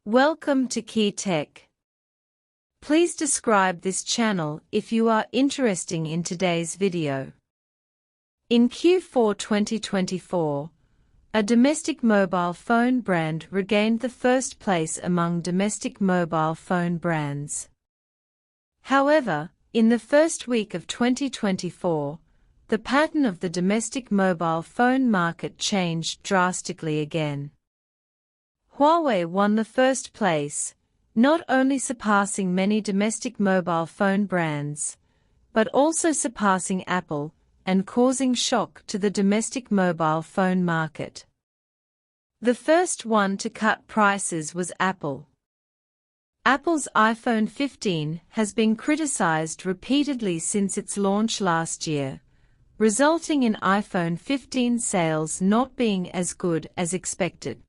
Welcome to Key Tech. Please describe this channel if you are interested in today's video. In Q4 2024, a domestic mobile phone brand regained the first place among domestic mobile phone brands. However, in the first week of 2024, the pattern of the domestic mobile phone market changed drastically again. Huawei won the first place, not only surpassing many domestic mobile phone brands, but also surpassing Apple and causing shock to the domestic mobile phone market. The first one to cut prices was Apple. Apple's iPhone 15 has been criticized repeatedly since its launch last year, resulting in iPhone 15 sales not being as good as expected.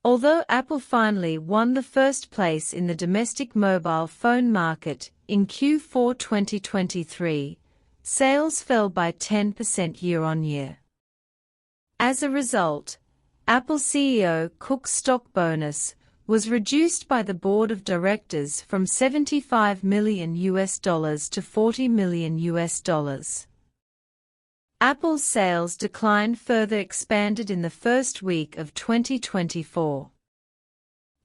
Although Apple finally won the first place in the domestic mobile phone market in Q4 2023, sales fell by 10% year-on-year. As a result, Apple CEO Cook's stock bonus was reduced by the board of directors from $75 million to $40 million. Apple's sales decline further expanded in the first week of 2024.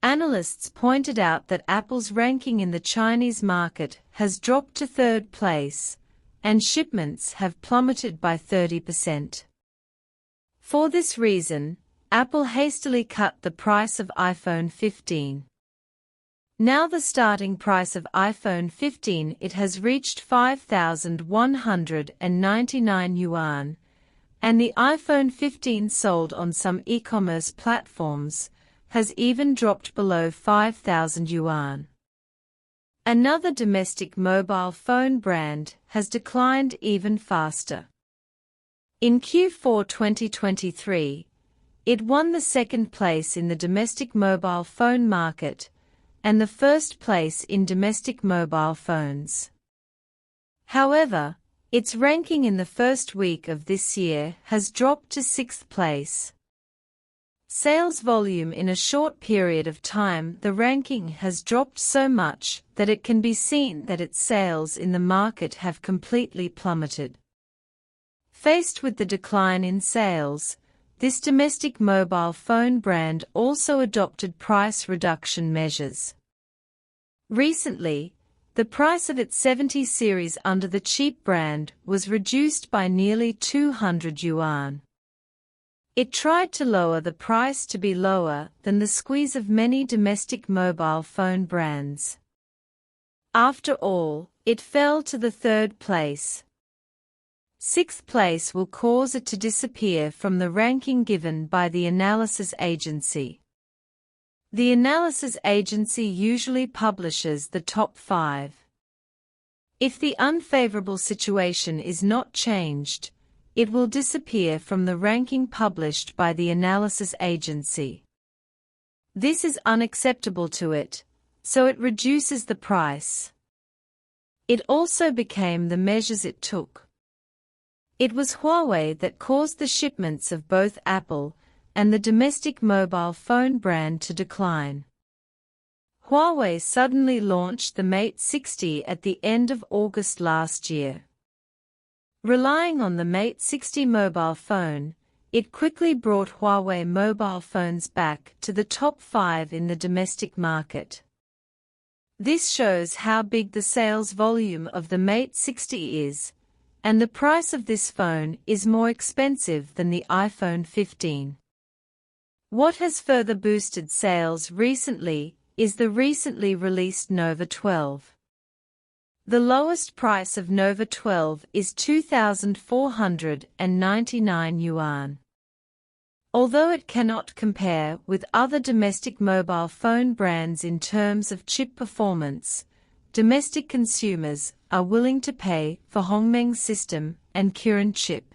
Analysts pointed out that Apple's ranking in the Chinese market has dropped to third place, and shipments have plummeted by 30%. For this reason, Apple hastily cut the price of iPhone 15. Now the starting price of iPhone 15 has reached 5,199 yuan, and the iPhone 15 sold on some e-commerce platforms has even dropped below 5,000 yuan. Another domestic mobile phone brand has declined even faster. In Q4 2023, it won the second place in the domestic mobile phone market and the first place in domestic mobile phones. However, its ranking in the first week of this year has dropped to sixth place. Sales volume in a short period of time, the ranking has dropped so much that it can be seen that its sales in the market have completely plummeted. Faced with the decline in sales, this domestic mobile phone brand also adopted price reduction measures. Recently, the price of its 70 series under the cheap brand was reduced by nearly 200 yuan. It tried to lower the price to be lower than the squeeze of many domestic mobile phone brands. After all, it fell to the third place. Sixth place will cause it to disappear from the ranking given by the analysis agency. The analysis agency usually publishes the top 5. If the unfavorable situation is not changed, it will disappear from the ranking published by the analysis agency. This is unacceptable to it, so it reduces the price. It also became the measures it took. It was Huawei that caused the shipments of both Apple and the domestic mobile phone brand to decline. Huawei suddenly launched the Mate 60 at the end of August last year. Relying on the Mate 60 mobile phone, it quickly brought Huawei mobile phones back to the top 5 in the domestic market. This shows how big the sales volume of the Mate 60 is, and the price of this phone is more expensive than the iPhone 15. What has further boosted sales recently is the recently released Nova 12. The lowest price of Nova 12 is 2,499 yuan. Although it cannot compare with other domestic mobile phone brands in terms of chip performance, domestic consumers are willing to pay for Hongmeng's system and Kirin chip.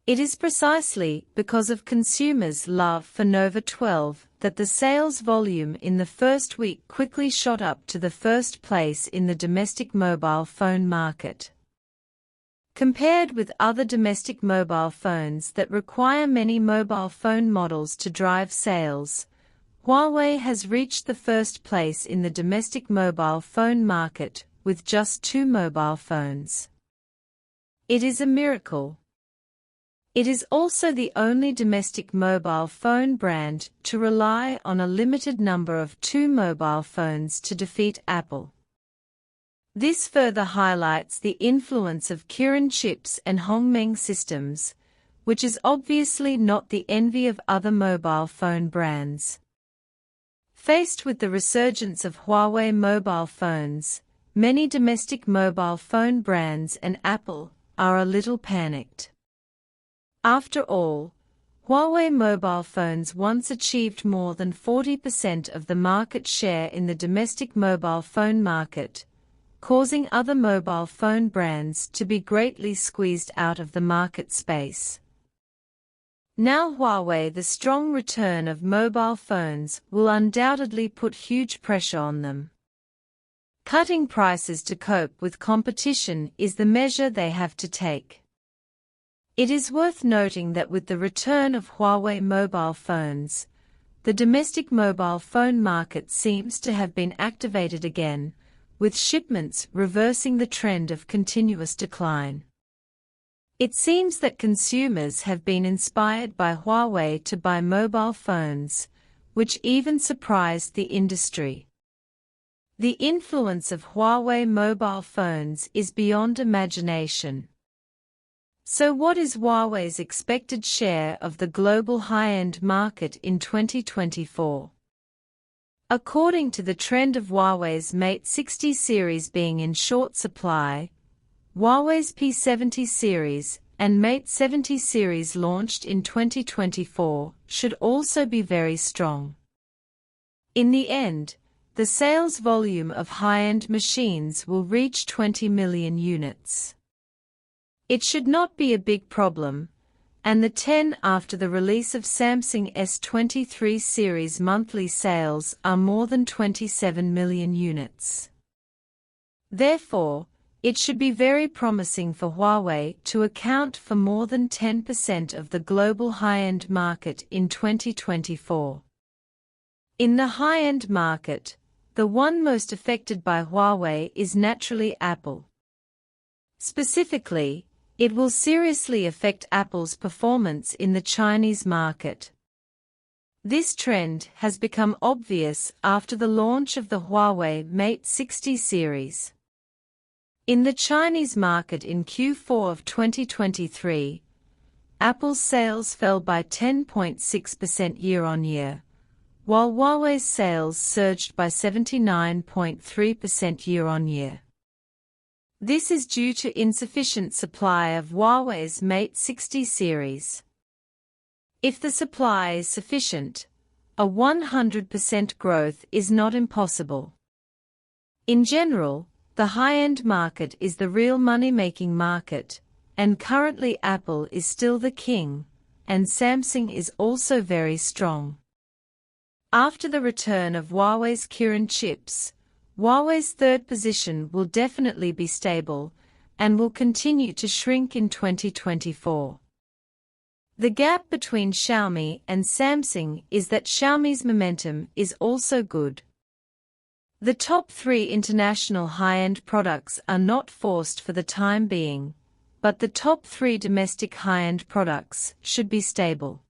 It is precisely because of consumers' love for Nova 12 that the sales volume in the first week quickly shot up to the first place in the domestic mobile phone market. Compared with other domestic mobile phones that require many mobile phone models to drive sales, Huawei has reached the first place in the domestic mobile phone market with just 2 mobile phones. It is a miracle. It is also the only domestic mobile phone brand to rely on a limited number of 2 mobile phones to defeat Apple. This further highlights the influence of Kirin chips and Hongmeng systems, which is obviously not the envy of other mobile phone brands. Faced with the resurgence of Huawei mobile phones, many domestic mobile phone brands and Apple are a little panicked. After all, Huawei mobile phones once achieved more than 40% of the market share in the domestic mobile phone market, causing other mobile phone brands to be greatly squeezed out of the market space. Now Huawei, the strong return of mobile phones will undoubtedly put huge pressure on them. Cutting prices to cope with competition is the measure they have to take. It is worth noting that with the return of Huawei mobile phones, the domestic mobile phone market seems to have been activated again, with shipments reversing the trend of continuous decline. It seems that consumers have been inspired by Huawei to buy mobile phones, which even surprised the industry. The influence of Huawei mobile phones is beyond imagination. So what is Huawei's expected share of the global high-end market in 2024? According to the trend of Huawei's Mate 60 series being in short supply, Huawei's P70 series and Mate 70 series launched in 2024 should also be very strong. In the end, the sales volume of high-end machines will reach 20 million units. It should not be a big problem, and the 10 after the release of Samsung S23 series monthly sales are more than 27 million units. Therefore, it should be very promising for Huawei to account for more than 10% of the global high-end market in 2024. In the high-end market, the one most affected by Huawei is naturally Apple. Specifically, it will seriously affect Apple's performance in the Chinese market. This trend has become obvious after the launch of the Huawei Mate 60 series. In the Chinese market in Q4 of 2023, Apple's sales fell by 10.6% year-on-year, while Huawei's sales surged by 79.3% year-on-year. This is due to insufficient supply of Huawei's Mate 60 series. If the supply is sufficient, a 100% growth is not impossible. In general, the high-end market is the real money-making market, and currently Apple is still the king, and Samsung is also very strong. After the return of Huawei's Kirin chips, Huawei's third position will definitely be stable, and will continue to shrink in 2024. The gap between Xiaomi and Samsung is that Xiaomi's momentum is also good. The top 3 international high-end products are not forced for the time being, but the top 3 domestic high-end products should be stable.